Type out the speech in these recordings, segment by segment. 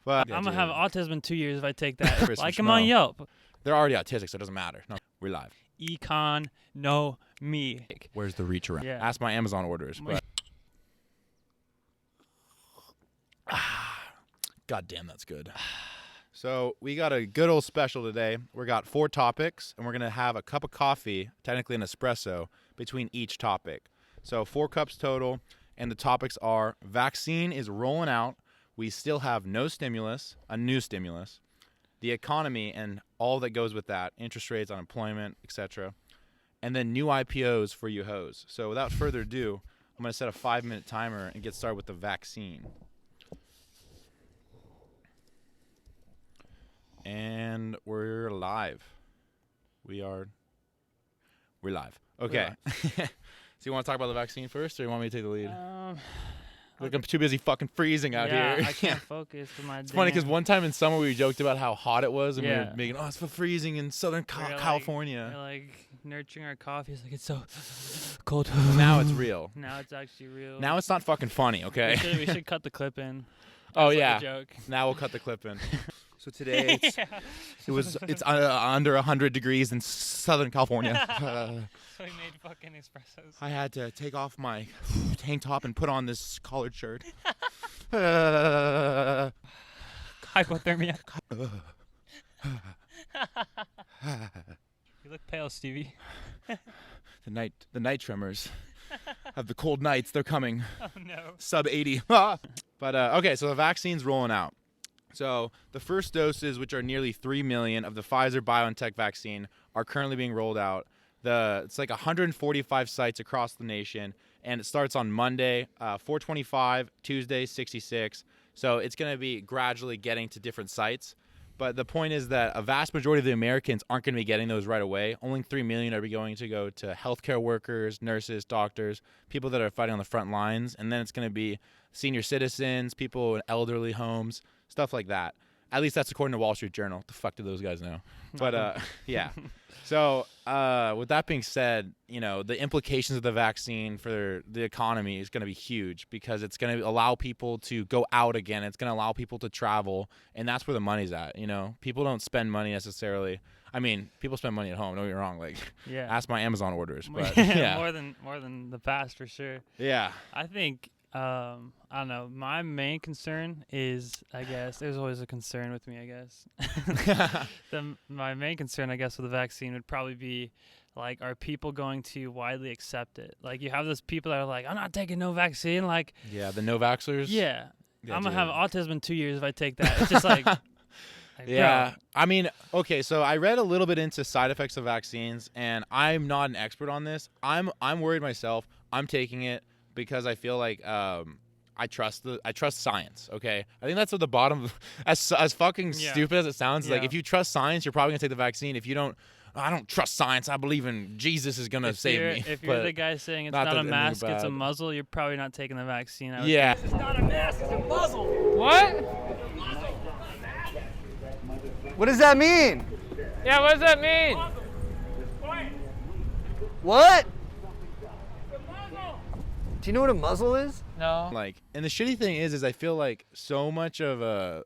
But I'm gonna have autism in 2 years if I take that. Chris Like and him on Schmo. Yelp. They're already autistic, so it doesn't matter. No, we're live. Econ, no me. Where's the reach around? Yeah. Ask my Amazon orders. But God damn, that's good. So we got a good old special today. We got 4 topics, and we're going to have a cup of coffee, technically an espresso, between each topic. So 4 cups total, and the topics are vaccine is rolling out. We still have no stimulus, a new stimulus, the economy and all that goes with that, interest rates, unemployment, etc., and then new IPOs for you hoes. So without further ado, I'm going to set a 5-minute timer and get started with the vaccine. And we're live. We're live. Okay. So you want to talk about the vaccine first, or you want me to take the lead? Look, I'm too busy fucking freezing out here. I can't focus for my. It's funny because one time in summer we joked about how hot it was, and we Yeah. were making, it's freezing in Southern California. We're like nurturing our coffee. It's like it's so cold. Now it's real. Now it's actually real. Now it's not fucking funny, okay? We should cut the clip in. Oh That's yeah. like a joke. Now we'll cut the clip in. So today it's under 100 degrees in Southern California. So we made fucking espressos. I had to take off my tank top and put on this collared shirt. Hypothermia. You look pale, Stevie. The night tremors of the cold nights, they're coming. Oh no. Sub 80. But okay, so the vaccine's rolling out. So the first doses, which are nearly 3 million of the Pfizer BioNTech vaccine, are currently being rolled out. It's like 145 sites across the nation, and it starts on Monday, 425, Tuesday, 66. So it's going to be gradually getting to different sites. But the point is that a vast majority of the Americans aren't going to be getting those right away. Only 3 million are going to go to healthcare workers, nurses, doctors, people that are fighting on the front lines. And then it's going to be senior citizens, people in elderly homes, stuff like that. At least that's according to Wall Street Journal. What the fuck do those guys know? But yeah. So with that being said, the implications of the vaccine for the economy is going to be huge because it's going to allow people to go out again. It's going to allow people to travel, and that's where the money's at. People don't spend money necessarily. I mean, people spend money at home. Don't get me wrong. Like, ask my Amazon orders. But yeah, more than the past for sure. Yeah. I think. I don't know. My main concern is, I guess, there's always a concern with me, I guess. My main concern, I guess, with the vaccine would probably be, like, are people going to widely accept it? Like, you have those people that are like, I'm not taking no vaccine. Like, yeah, the no-vaxxers. Yeah. I'm going to have autism in 2 years if I take that. It's just like, yeah. Bro. I mean, okay, so I read a little bit into side effects of vaccines, and I'm not an expert on this. I'm worried myself. I'm taking it because I feel like I trust science. Okay, I think that's at the bottom. As fucking stupid as it sounds, like if you trust science, you're probably gonna take the vaccine. If you don't, I don't trust science. I believe in Jesus is gonna save me. If you're the guy saying it's not a mask, it's a muzzle, you're probably not taking the vaccine. Yeah. It's not a mask, it's a muzzle. What? What does that mean? Yeah, what does that mean? What? Do you know what a muzzle is? No. Like, and the shitty thing is I feel like so much of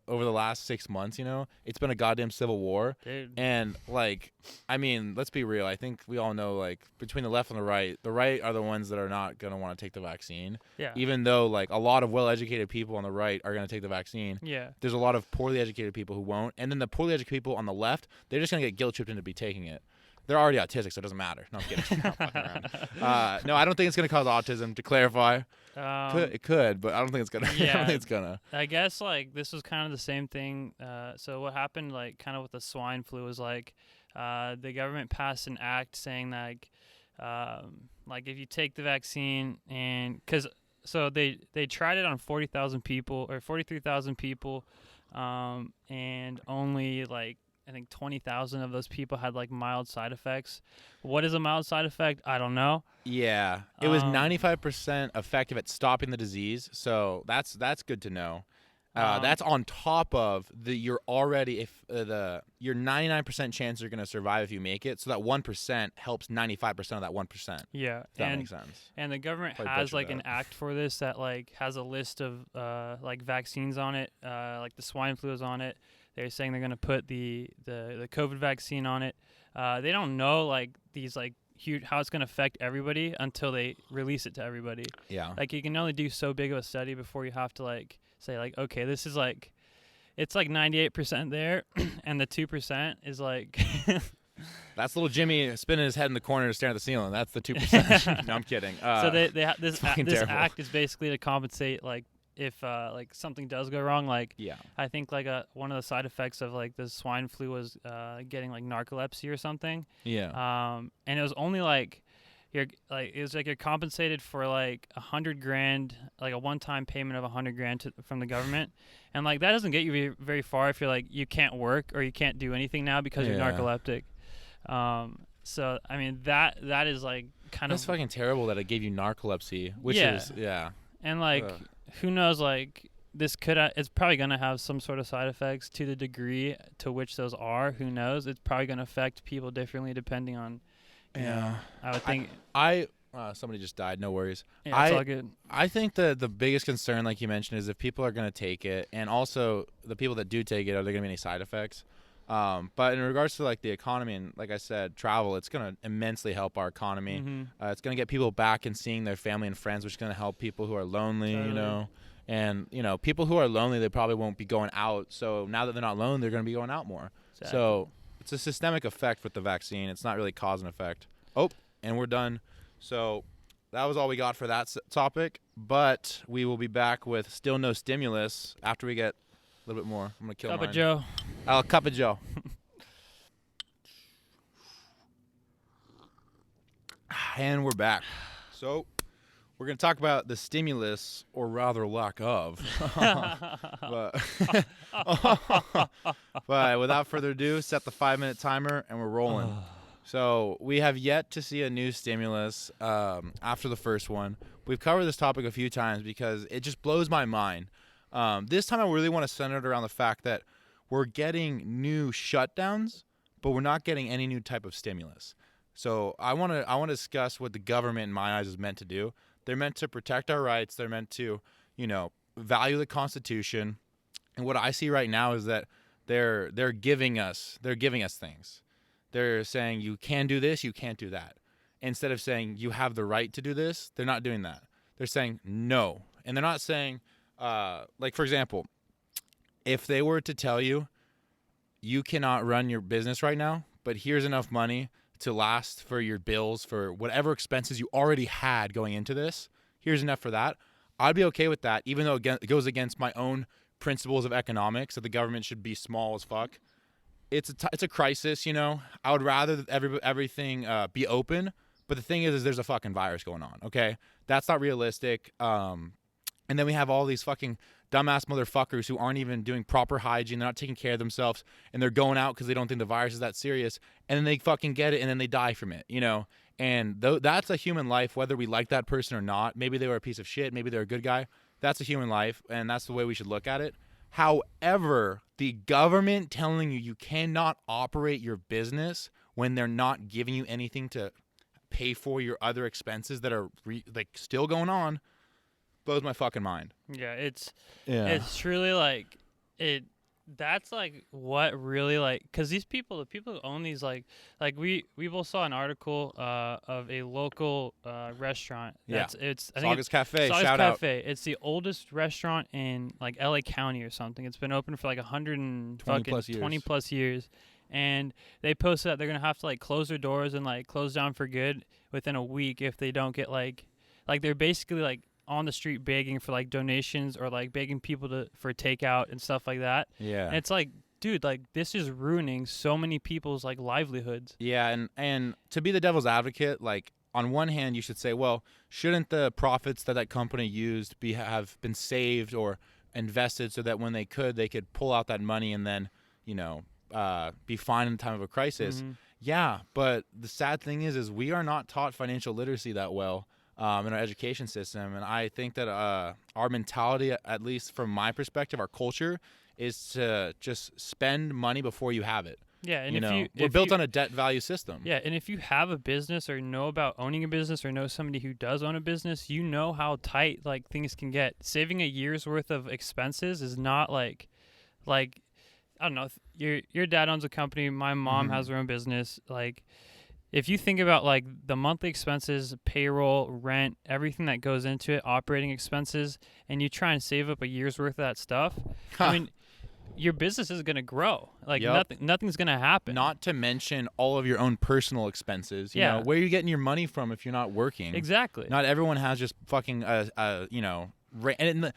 over the last 6 months, it's been a goddamn civil war. Dude. And like, I mean, let's be real. I think we all know, like, between the left and the right are the ones that are not gonna want to take the vaccine. Yeah. Even though like a lot of well-educated people on the right are gonna take the vaccine. Yeah. There's a lot of poorly educated people who won't, and then the poorly educated people on the left, they're just gonna get guilt tripped into be taking it. They're already autistic, so it doesn't matter. No, I'm kidding. I'm fucking around. No, I don't think it's gonna cause autism. To clarify, it could, but I don't think it's gonna. Yeah, I don't think it's gonna. I guess like this was kind of the same thing. So what happened, like, kind of with the swine flu was like, the government passed an act saying that, like if you take the vaccine so they tried it on 40,000 people or 43,000 people, and only like, I think 20,000 of those people had like mild side effects. What is a mild side effect? I don't know. Yeah, it was 95% effective at stopping the disease, so that's good to know. That's on top of you're already your 99% chance you're gonna survive if you make it. So that 1% helps 95% of that 1%. Yeah, If that makes sense. And the government Probably has butchered like an that. act for this that like has a list of like vaccines on it. Like the swine flu is on it. They're saying they're gonna put the COVID vaccine on it. They don't know like these like huge how it's gonna affect everybody until they release it to everybody. Yeah. Like you can only do so big of a study before you have to like say like, okay, this is like, it's like 98% there, and the 2% is like. That's little Jimmy spinning his head in the corner staring at the ceiling. That's the 2%. No, I'm kidding. So this terrible. act is basically to compensate like if like something does go wrong. Like Yeah. I think like one of the side effects of like the swine flu was getting like narcolepsy or something. Yeah. And it was only like. It was like you're compensated for like $100,000, like a one-time payment of $100,000 from the government, and like that doesn't get you very far if you're like you can't work or you can't do anything now because you're narcoleptic. So I mean that is like kind That's of fucking terrible that it gave you narcolepsy, which is and like Ugh. who knows like this could it's probably gonna have some sort of side effects to the degree to which those are. Who knows? It's probably gonna affect people differently depending on. Yeah. I would think. Somebody just died. No worries. Yeah, it's all good. I think the biggest concern, like you mentioned, is if people are going to take it, and also the people that do take it, are there going to be any side effects? But in regards to like the economy and like I said, travel, it's going to immensely help our economy. Mm-hmm. It's going to get people back and seeing their family and friends, which is going to help people who are lonely. Totally. You know, and you know, people who are lonely, they probably won't be going out. So now that they're not lonely, they're going to be going out more. Exactly. So it's a systemic effect with the vaccine. It's not really cause and effect. Oh, and we're done. So that was all we got for that topic. But we will be back with still no stimulus after we get a little bit more. I'm going to kill Cup mine. of Joe. Cup of Joe. And we're back. So we're going to talk about the stimulus, or rather lack of. But without further ado, set the 5-minute timer and we're rolling. So we have yet to see a new stimulus after the first one. We've covered this topic a few times because it just blows my mind. This time I really want to center it around the fact that we're getting new shutdowns, but we're not getting any new type of stimulus. So I want to discuss what the government, in my eyes, is meant to do. They're meant to protect our rights. They're meant to, value the Constitution. And what I see right now is that they're giving us things. They're saying you can do this, you can't do that. Instead of saying you have the right to do this, they're not doing that. They're saying no. And they're not saying, like, for example, if they were to tell you, you cannot run your business right now, but here's enough money to last for your bills, for whatever expenses you already had going into this, here's enough for that. I'd be okay with that, even though it goes against my own principles of economics, that the government should be small as fuck. It's a crisis, I would rather that everything be open, but the thing is there's a fucking virus going on, okay? That's not realistic. And then we have all these fucking dumbass motherfuckers who aren't even doing proper hygiene. They're not taking care of themselves, and they're going out because they don't think the virus is that serious, and then they fucking get it, and then they die from it, And that's a human life, whether we like that person or not. Maybe they were a piece of shit. Maybe they're a good guy. That's a human life, and that's the way we should look at it. However, the government telling you cannot operate your business when they're not giving you anything to pay for your other expenses that are still going on blows my fucking mind. Yeah, it's truly like it. That's like what really like because the people who own these like we both saw an article of a local restaurant. It's I think Saugus Cafe. Saugus Shout out. Cafe. It's the oldest restaurant in like LA County or something. It's been open for like 120 plus years. And they posted that they're gonna have to like close their doors and like close down for good within a week if they don't get like they're basically like on the street begging for like donations or like begging people for takeout and stuff like that. Yeah. And it's like, dude, like this is ruining so many people's like livelihoods. Yeah, and to be the devil's advocate, like on one hand you should say, well, shouldn't the profits that company used have been saved or invested so that when they could pull out that money and then, be fine in the time of a crisis. Mm-hmm. Yeah, but the sad thing is we are not taught financial literacy that well. in our education system. And I think that our mentality, at least from my perspective, our culture, is to just spend money before you have it. Yeah, and We're built on a debt value system. Yeah, and if you have a business or know about owning a business or know somebody who does own a business, you know how tight like things can get. Saving a year's worth of expenses is not like I don't know. Your dad owns a company. My mom has her own business. Like, if you think about like the monthly expenses, payroll, rent, everything that goes into it, operating expenses, and you try and save up a year's worth of that stuff, I mean, your business is going to grow. Like nothing's going to happen. Not to mention all of your own personal expenses. You know, where are you getting your money from if you're not working? Exactly. Not everyone has just fucking and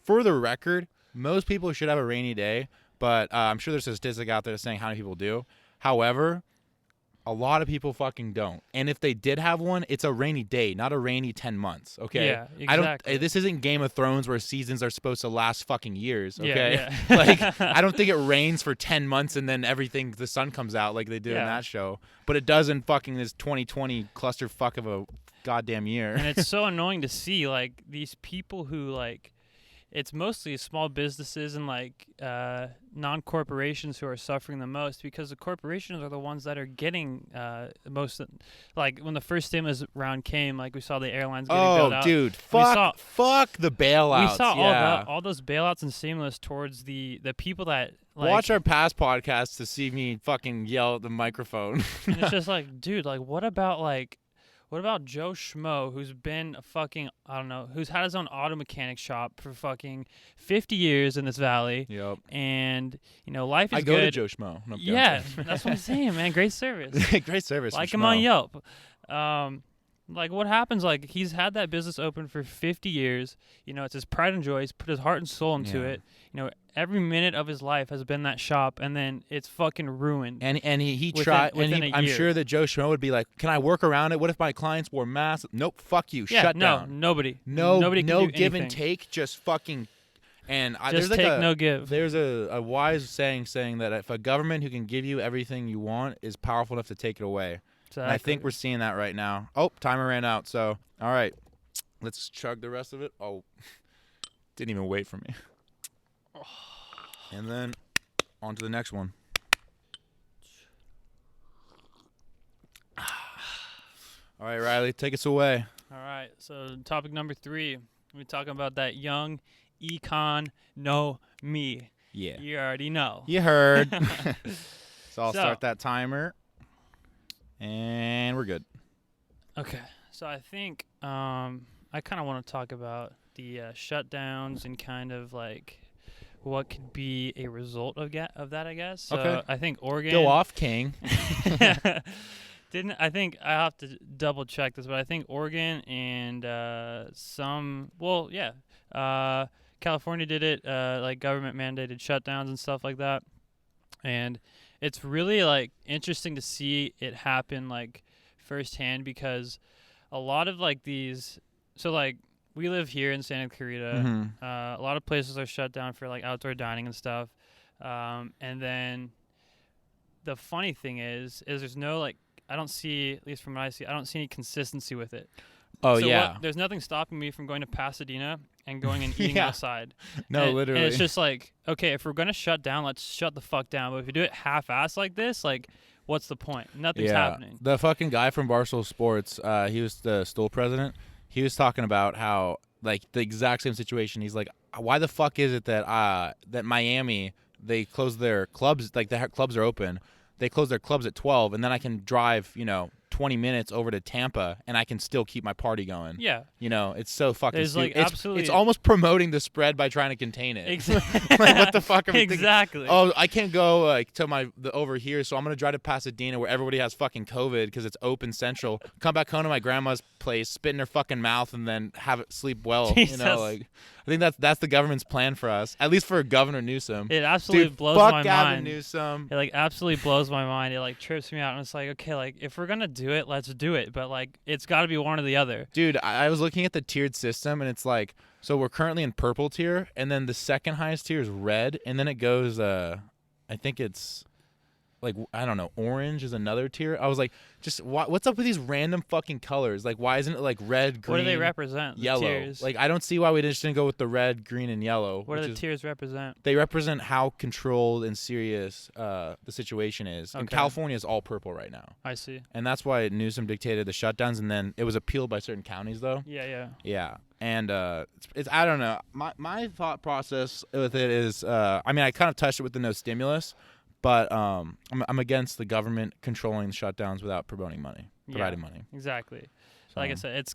for the record, most people should have a rainy day, but I'm sure there's a statistic out there saying how many people do. However, a lot of people fucking don't. And if they did have one, it's a rainy day, not a rainy 10 months, okay? Yeah, exactly. This isn't Game of Thrones where seasons are supposed to last fucking years, okay? Yeah. Like, I don't think it rains for 10 months and then the sun comes out like they do in that show. But it does in fucking this 2020 clusterfuck of a goddamn year. And it's so annoying to see, like, these people who, like, it's mostly small businesses and like non-corporations who are suffering the most, because the corporations are the ones that are getting most. Like when the first stimulus round came, like we saw the airlines getting bailed out. Oh, dude, fuck the bailouts. We saw all those bailouts and stimulus towards the people that like, watch our past podcasts to see me fucking yell at the microphone. And it's just like, dude, like what about Joe Schmo, who's been a fucking, I don't know, who's had his own auto mechanic shop for fucking 50 years in this valley? Yep. And, you know, life is good. I go to Joe Schmo. No, yeah, that's what I'm saying, man. Great service. Great service. Like him on Yelp. Like what happens, like he's had that business open for 50 years. You know, it's his pride and joy. He's put his heart and soul into it. You know, every minute of his life has been that shop, and then it's fucking ruined. And he tried. I'm sure that Joe Schmo would be like, "Can I work around it? What if my clients wore masks?" Nope. Fuck you. Shut down. Nobody. No can do give anything. and take. Just fucking. And just there's take, no give. There's a wise saying that if a government who can give you everything you want is powerful enough to take it away. Exactly. And I think we're seeing that right now. Oh, timer ran out. So, all right, let's chug the rest of it. Oh, didn't even wait for me. And then on to the next one. All right, Riley, take us away. All right, so topic number 3, we're talking about that young econ know me. Yeah. You already know. You heard. So I'll start that timer. And we're good. Okay, so I think I kind of want to talk about the shutdowns and kind of like what could be a result of that, I guess. So okay. I think Oregon. Go off, King. I think I have to double check this, but I think Oregon and California did it, like government mandated shutdowns and stuff like that. And it's really like interesting to see it happen like firsthand, because a lot of like these, so like we live here in Santa Clarita. Mm-hmm. A lot of places are shut down for like outdoor dining and stuff. And then the funny thing is there's no like, I don't see, at least from what I see, I don't see any consistency with it. Oh, so yeah. there's nothing stopping me from going to Pasadena and going and eating outside. No, literally. And it's just like, okay, if we're going to shut down, let's shut the fuck down. But if you do it half-assed like this, like, what's the point? Nothing's happening. The fucking guy from Barstool Sports, he was the Stool president. He was talking about how, like, the exact same situation. He's like, why the fuck is it that Miami, they close their clubs, like, the clubs are open. They close their clubs at 12, and then I can drive, 20 minutes over to Tampa, and I can still keep my party going. Yeah. It's so fucking stupid. Like absolutely. It's almost promoting the spread by trying to contain it. Exactly. Like, what the fuck are we exactly. thinking? Oh, I can't go to over here, so I'm going to drive to Pasadena where everybody has fucking COVID because it's open central. Come back home to my grandma's place, spit in her fucking mouth, and then have it sleep well. Jesus. I think that's the government's plan for us, at least for Governor Newsom. It absolutely blows fuck my Gavin mind. Newsom. It like absolutely blows my mind. It like trips me out, and it's like, okay, like if we're gonna do it, let's do it. But like it's got to be one or the other. Dude, I was looking at the tiered system, and it's like, so we're currently in purple tier, and then the second highest tier is red, and then it goes, I think it's like I don't know, orange is another tier. I was like, just what's up with these random fucking colors? Like, why isn't it like red, green, What do they represent? yellow? The tiers? Like, I don't see why we just didn't go with the red, green, and yellow. What do the tiers represent? They represent how controlled and serious the situation is. And Okay. California is all purple right now. I see. And that's why Newsom dictated the shutdowns, and then it was appealed by certain counties, though. Yeah. Yeah. And it's I don't know. My thought process with it is, I mean, I kind of touched it with the no stimulus, but I'm against the government controlling shutdowns without providing money. Exactly. So, Like I said, there's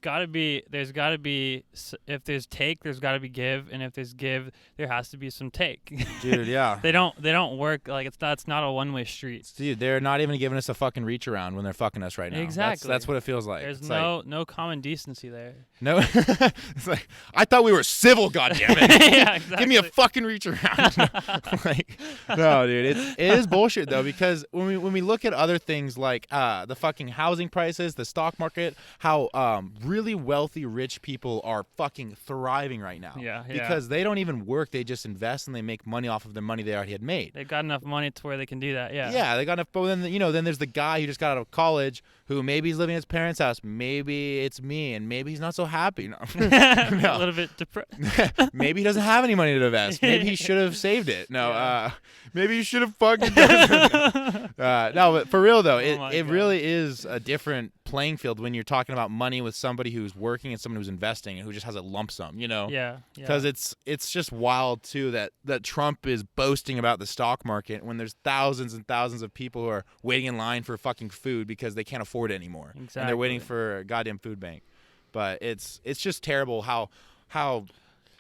got to be, if there's take, there's got to be give, and if there's give, there has to be some take. dude, yeah. They don't work, like it's not a one-way street. Dude, they're not even giving us a fucking reach around when they're fucking us right now. Exactly. That's what it feels like. There's It's no common decency there. no. It's like, I thought we were civil, goddammit. Yeah, exactly. Give me a fucking reach around. Like, no, dude, it is bullshit though, because when we look at other things like the fucking housing prices, the stock market, how really wealthy rich people are fucking thriving right now. Yeah. Because they don't even work, they just invest and they make money off of the money they already had made. They've got enough money to where they can do that. Yeah. Yeah, they got enough. But then then there's the guy who just got out of college who maybe he's living at his parents' house. Maybe it's me, and maybe he's not so happy. No. A little bit depressed. Maybe he doesn't have any money to invest. Maybe he should have saved it. No, maybe you should have fucking done it. No, but for real though, it really is a different playing field when you're talking about money with somebody who's working and someone who's investing and who just has a lump sum, Yeah. Because it's just wild too that Trump is boasting about the stock market when there's thousands and thousands of people who are waiting in line for fucking food because they can't afford it anymore. Exactly. And they're waiting for a goddamn food bank. But it's just terrible how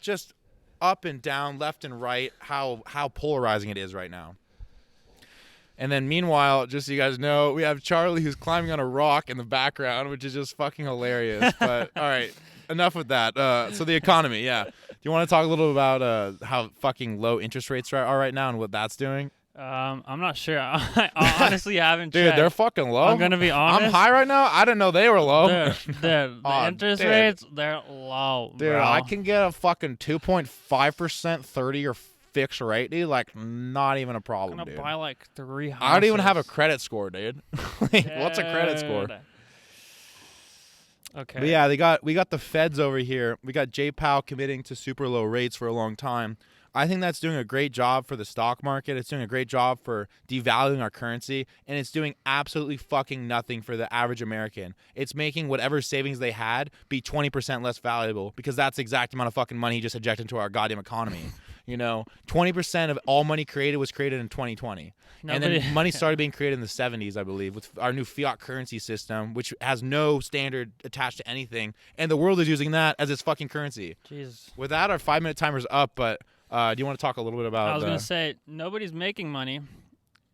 just up and down, left and right, how polarizing it is right now. And then meanwhile, just so you guys know, we have Charlie who's climbing on a rock in the background, which is just fucking hilarious. But all right, enough with that. So the economy, yeah. Do you want to talk a little about how fucking low interest rates are right now and what that's doing? I'm not sure. I honestly haven't Dude, checked. they're fucking low. I'm gonna be honest. I'm high right now. I didn't know they were low. The Aw, interest dude. rates, they're low. Dude, bro. I can get a fucking 2.5% 30-year fixed rate, dude. Like, not even a problem, I'm gonna dude. buy like 3 houses. I don't even have a credit score, dude. Like, what's a credit score? Dude. Okay. But yeah, we got the feds over here. We got Jay Powell committing to super low rates for a long time. I think that's doing a great job for the stock market. It's doing a great job for devaluing our currency, and it's doing absolutely fucking nothing for the average American. It's making whatever savings they had be 20% less valuable because that's the exact amount of fucking money he just injected into our goddamn economy. 20% of all money created was created in 2020. And then money started being created in the 70s, I believe, with our new fiat currency system, which has no standard attached to anything. And the world is using that as its fucking currency. Jesus. With that, our 5-minute timer's up, but do you want to talk a little bit about I was going to say, nobody's making money.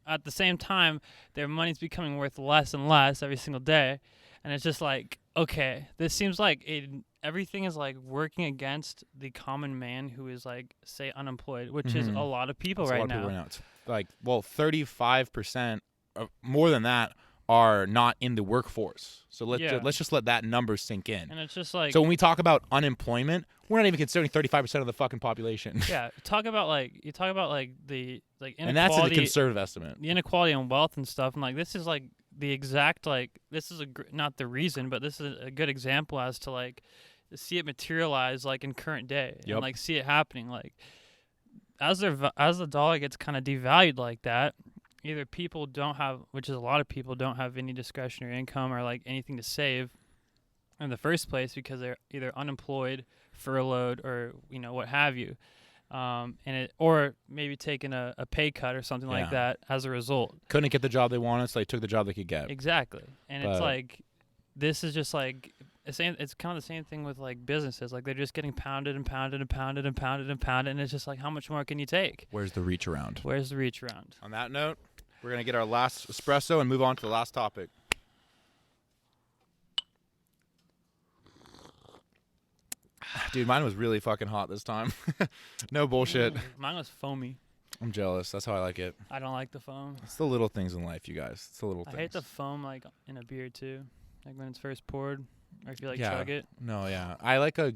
At the same time, their money's becoming worth less and less every single day. And it's just like, okay, this seems like everything is like working against the common man who is like, say, unemployed, which is a lot of people right now. It's like, 35%, more than that, are not in the workforce. So let's just let that number sink in. And it's just like, so when we talk about unemployment, we're not even considering 35% of the fucking population. yeah, you talk about the inequality, And that's a conservative estimate. the inequality in wealth and stuff, and like this is like the exact this is not the reason, but this is a good example as to like see it materialize like in current day and like see it happening like as the dollar gets kind of devalued like that. Either people don't have, which is a lot of people don't have any discretionary income or like anything to save in the first place because they're either unemployed, furloughed, or what have you, or maybe taking a pay cut or something like that as a result. Couldn't get the job they wanted, so they took the job they could get. Exactly, and it's like this is just like it's kind of the same thing with like businesses. Like they're just getting pounded and pounded and pounded and pounded and pounded, and it's just like how much more can you take? Where's the reach around? On that note, we're going to get our last espresso and move on to the last topic. Dude, mine was really fucking hot this time. No bullshit. Mine was foamy. I'm jealous. That's how I like it. I don't like the foam. It's the little things in life, you guys. It's the little things. I hate the foam like in a beer too. Like when it's first poured, or if you chug it. No, yeah. I like a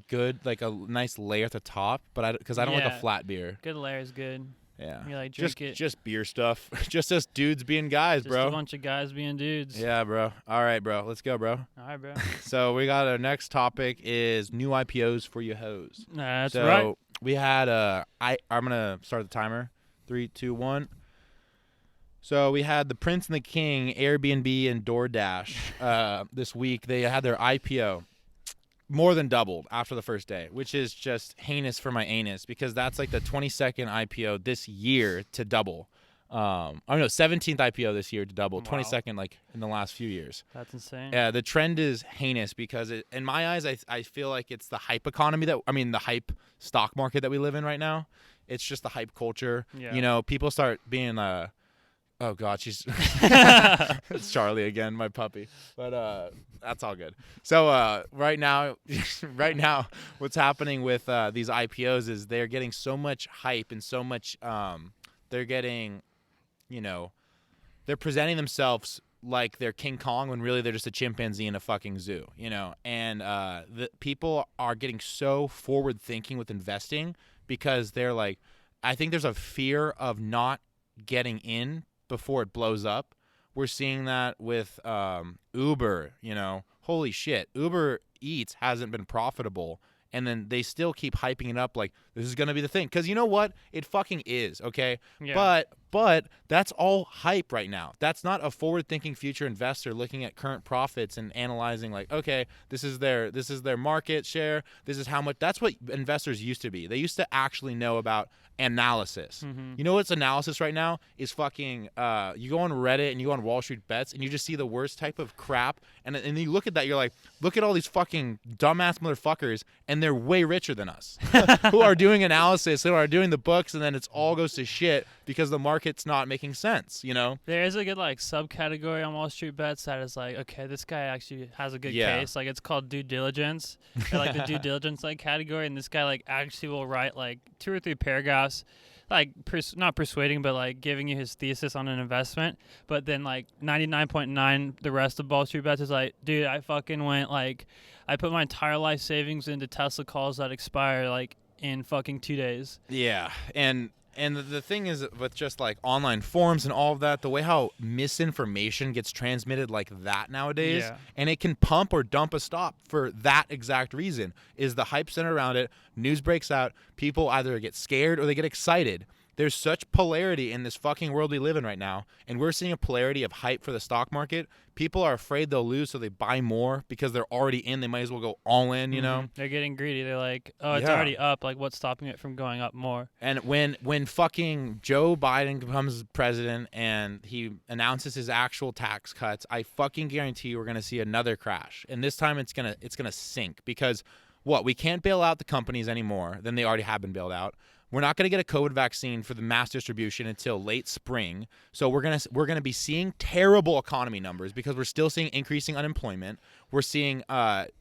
nice layer at the top, but because I don't like a flat beer. Good layer is good. Yeah. You like drink it. Just beer stuff. Just us dudes being guys, Just bro. a bunch of guys being dudes. Yeah, bro. All right, bro. Let's go, bro. All right, bro. So we got our next topic is new IPOs for you hoes. That's so right. We had I'm gonna start the timer. 3, 2, 1. So we had the Prince and the King, Airbnb and DoorDash this week. They had their IPO. More than doubled after the first day, which is just heinous for my anus because that's like the 22nd IPO this year to double. 17th IPO this year to double. Wow. 22nd like in the last few years. That's insane. Yeah, the trend is heinous because in my eyes, I feel like it's the hype economy the hype stock market that we live in right now. It's just the hype culture. Yeah. You know, people start being oh God, she's it's Charlie again, my puppy. But that's all good. So right now, what's happening with these IPOs is they're getting so much hype and so much. They're getting, they're presenting themselves like they're King Kong when really they're just a chimpanzee in a fucking zoo. And the people are getting so forward thinking with investing because they're like, I think there's a fear of not getting in before it blows up. We're seeing that with Uber, holy shit. Uber Eats hasn't been profitable, and then they still keep hyping it up like this is going to be the thing. Because you know what? It fucking is, okay? Yeah. But that's all hype right now. That's not a forward-thinking future investor looking at current profits and analyzing like, okay, this is their market share. This is how much. That's what investors used to be. They used to actually know about analysis. Mm-hmm. You know what's analysis right now is fucking you go on Reddit and you go on Wall Street Bets and you just see the worst type of crap and you look at that, you're like, look at all these fucking dumbass motherfuckers and they're way richer than us who are doing analysis, who are doing the books, and then it's all goes to shit because the market's not making sense. There is a good subcategory on Wall Street Bets that is like, okay, this guy actually has a good case. Like it's called due diligence, or like the due diligence category, and this guy actually will write 2 or 3 paragraphs, not persuading, but giving you his thesis on an investment. But then 99.9 the rest of Wall Street Bets is like, dude, I fucking went I put my entire life savings into Tesla calls that expire in fucking 2 days. Yeah, and the thing is with just online forums and all of that, the way how misinformation gets transmitted like that nowadays, and it can pump or dump a stock for that exact reason, is the hype center around it. News breaks out, people either get scared or they get excited. There's such polarity in this fucking world we live in right now, and we're seeing a polarity of hype for the stock market. People are afraid they'll lose, so they buy more because they're already in. They might as well go all in, They're getting greedy. They're like, oh, it's already up. What's stopping it from going up more? And when fucking Joe Biden becomes president and he announces his actual tax cuts, I fucking guarantee we're gonna see another crash. And this time it's gonna sink because we can't bail out the companies anymore than they already have been bailed out. We're not going to get a COVID vaccine for the mass distribution until late spring. So we're going to be seeing terrible economy numbers because we're still seeing increasing unemployment. We're seeing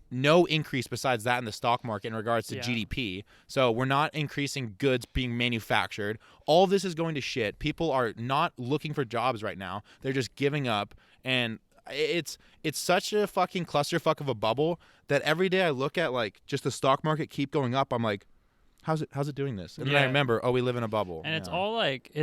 no increase besides that in the stock market in regards to GDP. So we're not increasing goods being manufactured. All of this is going to shit. People are not looking for jobs right now. They're just giving up. And it's such a fucking clusterfuck of a bubble that every day I look at just the stock market keep going up. I'm like, how's it doing this? And then I remember, we live in a bubble. And it's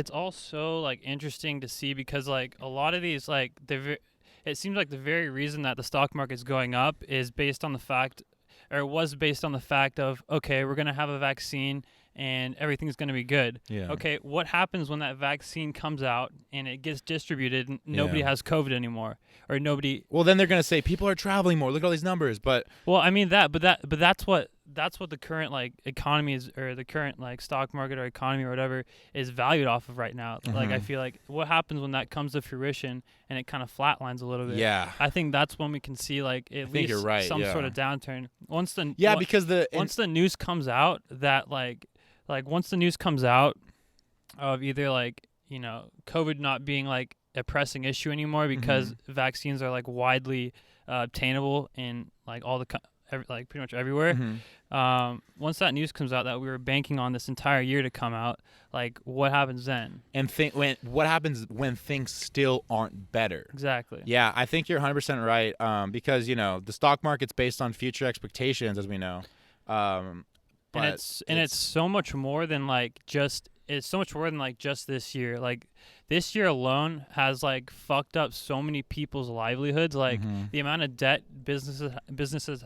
all so interesting to see because a lot of these it seems like the very reason that the stock market's going up is based on the fact, or it was based on the fact of, okay, we're going to have a vaccine and everything's going to be good. Yeah. Okay, what happens when that vaccine comes out and it gets distributed and nobody has COVID anymore, or nobody? Well, then they're going to say people are traveling more. Look at all these numbers. But I mean that's what the current economy is, or the current stock market or economy or whatever is valued off of right now. Mm-hmm. I feel like what happens when that comes to fruition and it kind of flatlines a little bit. Yeah. I think that's when we can see at least you're right, some sort of downturn. Once the news comes out that once the news comes out of either COVID not being a pressing issue anymore because vaccines are widely obtainable in all the pretty much everywhere. Mm-hmm. Once that news comes out that we were banking on this entire year to come out, what happens then? And what happens when things still aren't better? Exactly. Yeah, I think you're 100% right. Because the stock market's based on future expectations, as we know. And it's so much more than just it's so much more than like just this year. Like this year alone has like fucked up so many people's livelihoods. Like the amount of debt businesses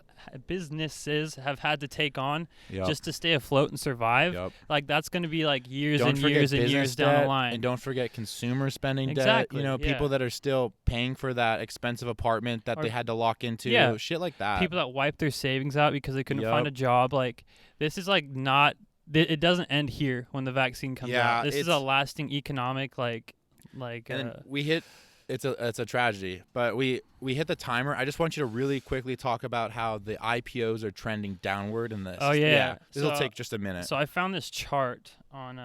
have had to take on just to stay afloat and survive. Like that's going to be like years and years and years down the line. And don't forget consumer spending Exactly, debt. People that are still paying for that expensive apartment that they had to lock into. Shit like that. People that wiped their savings out because they couldn't find a job. Like this is like not. It doesn't end here when the vaccine comes out. This is a lasting economic and we hit. It's a tragedy, but we hit the timer. I just want you to really quickly talk about how the IPOs are trending downward in this. Oh yeah. This will take just a minute. So I found this chart on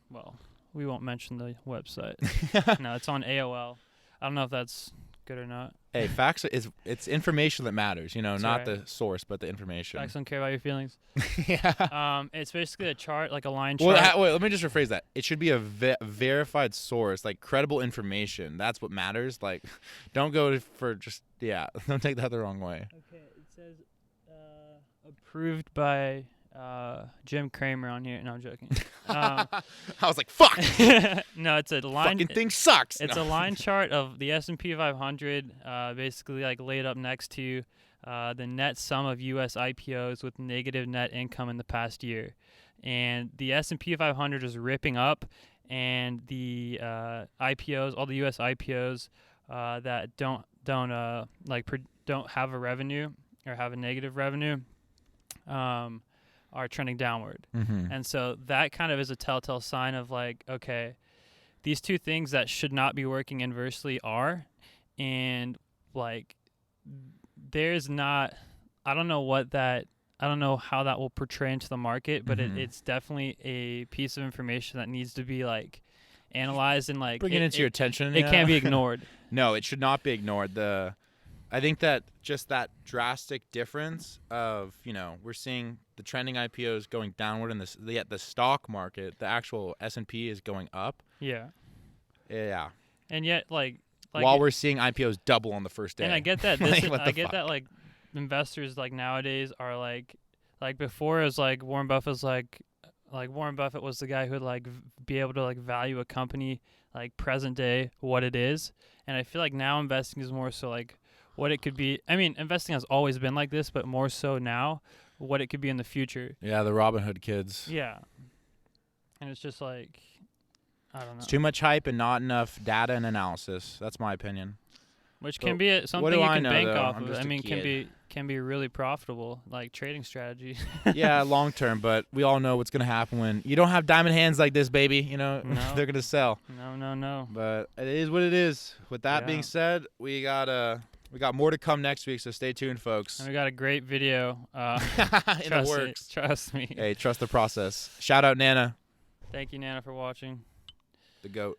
well, we won't mention the website. No, it's on AOL. I don't know if that's good or not. Hey, facts it's information that matters, not right. the source, but the information. Facts don't care about your feelings. Yeah. It's basically a chart, like a line chart. Wait, let me just rephrase that. It should be a verified source, like credible information. That's what matters. Like, don't go for don't take that the wrong way. Okay, it says approved by Jim Cramer on here. No, I'm joking. I was like, fuck. No, it's a line. Fucking thing sucks. It's a line chart of the S&P 500, basically like laid up next to the net sum of U.S. IPOs with negative net income in the past year, and the S&P 500 is ripping up, and the IPOs, all the U.S. IPOs that don't have a revenue or have a negative revenue, are trending downward. And so that kind of is a telltale sign of like, okay, these two things that should not be working inversely are, and like there's not, I don't know how that will portray into the market, but it's definitely a piece of information that needs to be like analyzed and like bring it into your attention. It can't be ignored. No, it should not be ignored. I think that just that drastic difference of, we're seeing the trending IPOs going downward and yet the stock market, the actual S&P is going up. Yeah. Yeah. And yet like while we're seeing IPOs double on the first day. And I get that that like investors like nowadays are like before it was like Warren Buffett was the guy who would like be able to like value a company like present day what it is. And I feel like now investing is more so like what it could be. I mean, investing has always been like this, but more so now, what it could be in the future. Yeah, the Robin Hood kids. Yeah. And it's just like, I don't know. It's too much hype and not enough data and analysis. That's my opinion. Which can be something you can bank off of. I mean, can be really profitable, like trading strategy. Yeah, long term, but we all know what's going to happen when you don't have diamond hands like this, baby. No. They're going to sell. No. But it is what it is. With that being said, we got more to come next week, so stay tuned, folks. And we got a great video in the works. Trust me. Hey, trust the process. Shout out Nana. Thank you, Nana, for watching. The GOAT.